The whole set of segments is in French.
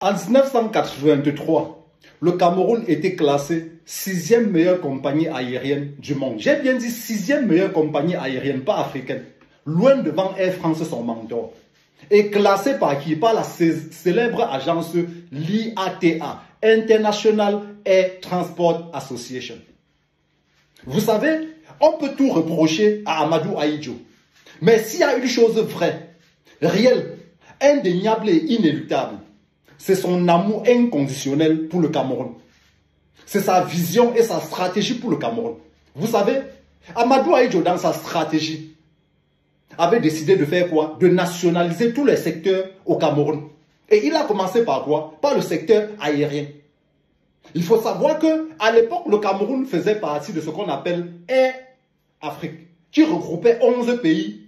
En 1983, le Cameroun était classé 6e meilleure compagnie aérienne du monde. J'ai bien dit 6e meilleure compagnie aérienne, pas africaine. Loin devant Air France, son mentor. Et classé par qui? Par la célèbre agence l'IATA, International Air Transport Association. Vous savez, on peut tout reprocher à Amadou Ahidjo. Mais s'il y a une chose vraie, réelle, indéniable et inéluctable, c'est son amour inconditionnel pour le Cameroun. C'est sa vision et sa stratégie pour le Cameroun. Vous savez, Amadou Ahidjo, dans sa stratégie, avait décidé de faire quoi? De nationaliser tous les secteurs au Cameroun. Et il a commencé par quoi? Par le secteur aérien. Il faut savoir qu'à l'époque, le Cameroun faisait partie de ce qu'on appelle Air Afrique, qui regroupait 11 pays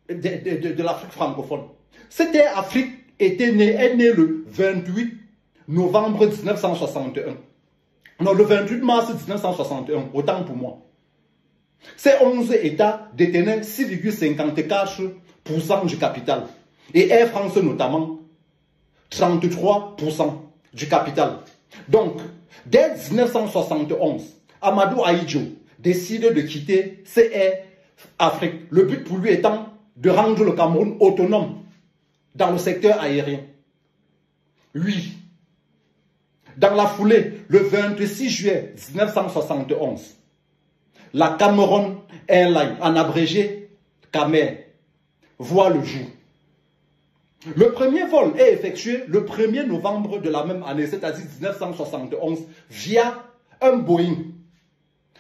de l'Afrique francophone. Cette Air Afrique est née le 28 novembre 1961. Non, le 28 mars 1961, autant pour moi. Ces 11 États détenaient 6,54% du capital. Et Air France notamment, 33% du capital. Donc, dès 1971, Amadou Ahidjo décide de quitter Air Afrique. Le but pour lui étant de rendre le Cameroun autonome dans le secteur aérien. Oui. Dans la foulée, le 26 juillet 1971, la Cameroun Airlines, en abrégé CAMER, voit le jour. Le premier vol est effectué le 1er novembre de la même année, c'est-à-dire 1971, via un Boeing,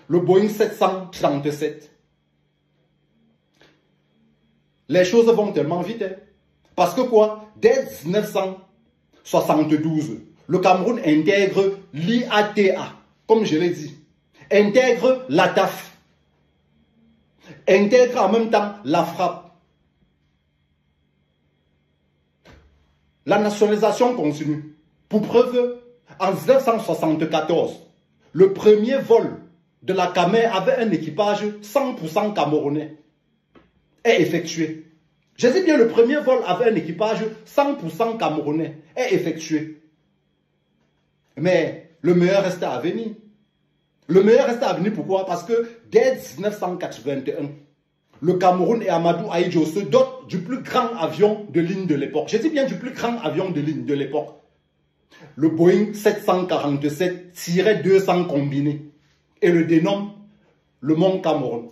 le Boeing 737. Les choses vont tellement vite, hein? Parce que quoi? Dès 1972, le Cameroun intègre l'IATA, comme je l'ai dit, intègre l'ATAF, intègre en même temps la FRAP. La nationalisation continue. Pour preuve, en 1974, le premier vol de la CAMER avait un équipage 100% camerounais est effectué. Je dis bien, le premier vol avait un équipage 100% camerounais est effectué. Mais le meilleur reste à venir. Le meilleur reste à venir, pourquoi? Parce que dès 1981, le Cameroun et Amadou Ahidjo se dotent du plus grand avion de ligne de l'époque. Je dis bien du plus grand avion de ligne de l'époque. Le Boeing 747-200 combiné. Et le dénomme le Mont Cameroun.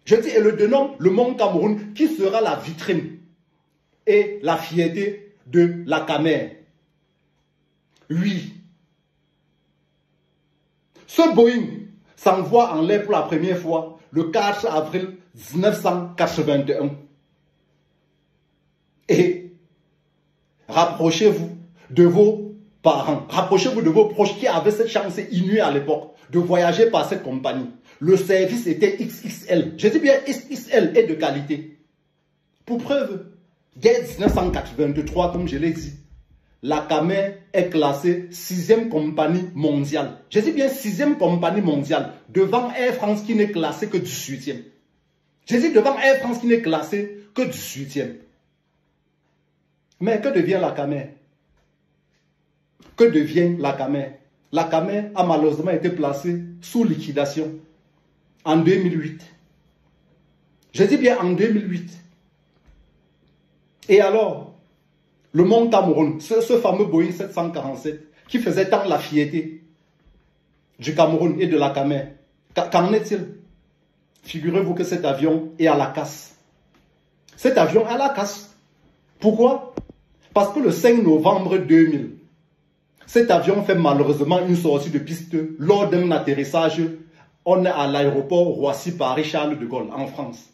Je dis et le dénomme le Mont Cameroun qui sera la vitrine et la fierté de la CAMER. Oui. Ce Boeing s'envoie en l'air pour la première fois le 4 avril 1981. Et rapprochez-vous de vos parents, rapprochez-vous de vos proches qui avaient cette chance inouïe à l'époque de voyager par cette compagnie. Le service était XXL. Je dis bien XXL et de qualité. Pour preuve, dès 1983, comme je l'ai dit, la CAMER est classée 6e compagnie mondiale. Je dis bien 6e compagnie mondiale, devant Air France qui n'est classée que 18e. Je dis devant Air France qui n'est classée que 18e. Mais que devient la CAMER? Que devient la CAMER? La CAMER a malheureusement été placée sous liquidation en 2008. Je dis bien en 2008. Et alors, le Mont Cameroun, ce fameux Boeing 747 qui faisait tant la fierté du Cameroun et de la CAMER, qu'en est-il? Figurez-vous que cet avion est à la casse. Cet avion est à la casse. Pourquoi? Parce que le 5 novembre 2000, cet avion fait malheureusement une sortie de piste lors d'un atterrissage. On est à l'aéroport Roissy-Paris-Charles de Gaulle, en France.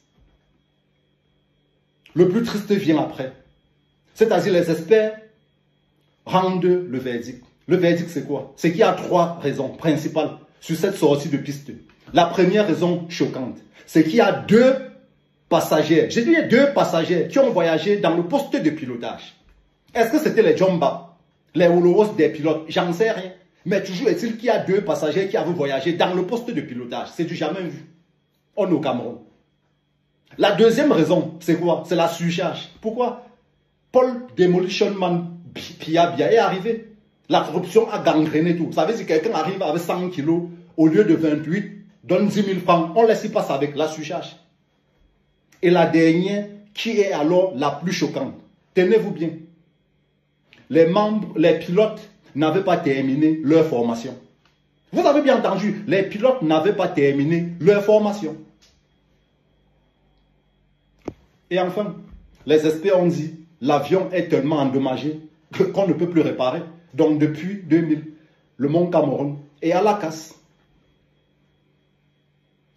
Le plus triste vient après. C'est-à-dire les experts rendent le verdict. Le verdict, c'est quoi? C'est qu'il y a 3 raisons principales sur cette sortie de piste. La première raison choquante, c'est qu'il y a 2 passagers, j'ai dit 2 passagers qui ont voyagé dans le poste de pilotage. Est-ce que c'était les Jomba, les Oloros des pilotes? J'en sais rien. Mais toujours est-il qu'il y a 2 passagers qui avaient voyagé dans le poste de pilotage. C'est du jamais vu. On est au Cameroun. La deuxième raison, c'est quoi? C'est la surcharge. Pourquoi? Paul Demolition Man Biya est arrivé. La corruption a gangréné tout. Ça veut dire que quelqu'un arrive avec 100 kilos, au lieu de 28, donne 10 000 francs. On laisse y passer avec la surcharge. Et la dernière, qui est alors la plus choquante. Tenez-vous bien. Les pilotes n'avaient pas terminé leur formation. Vous avez bien entendu, les pilotes n'avaient pas terminé leur formation. Et enfin, les experts ont dit, l'avion est tellement endommagé qu'on ne peut plus réparer. Donc depuis 2000, le Mont Cameroun est à la casse.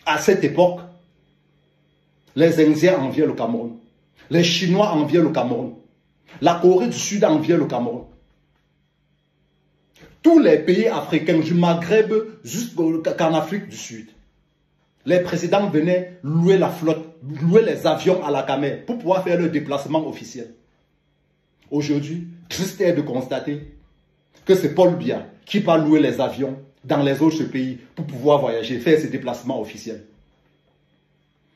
À cette époque, les Indiens enviaient le Cameroun. Les Chinois enviaient le Cameroun. La Corée du Sud enviait le Cameroun. Tous les pays africains, du Maghreb jusqu'en Afrique du Sud, les présidents venaient louer la flotte, louer les avions à la Camer pour pouvoir faire le déplacement officiel. Aujourd'hui, triste est de constater que c'est Paul Biya qui va louer les avions dans les autres pays pour pouvoir voyager, faire ses déplacements officiels.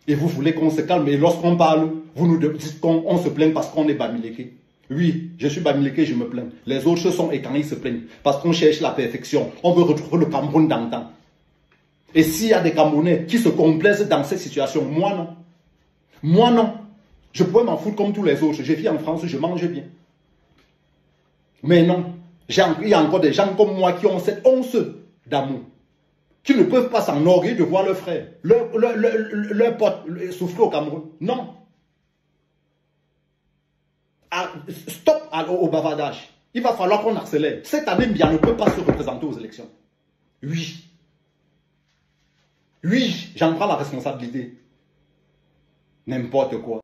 Et vous voulez qu'on se calme. Et lorsqu'on parle, vous nous dites qu'on se plaint parce qu'on est Bamileke. Oui, je suis Bamileke, je me plains. Les autres sont étonnés, ils se plaignent. Parce qu'on cherche la perfection. On veut retrouver le Cameroun d'antan. Et s'il y a des Camerounais qui se complaisent dans cette situation, moi non. Moi non. Je pourrais m'en foutre comme tous les autres. Je vis en France, je mange bien. Mais non. Il y a encore des gens comme moi qui ont cette once d'amour. Qui ne peuvent pas s'enorgueillir de voir leur frère, leur pote souffrir au Cameroun. Non. Stop au bavardage. Il va falloir qu'on accélère. Cette année, Biya ne peut pas se représenter aux élections. Oui. Oui, j'en prends la responsabilité. N'importe quoi.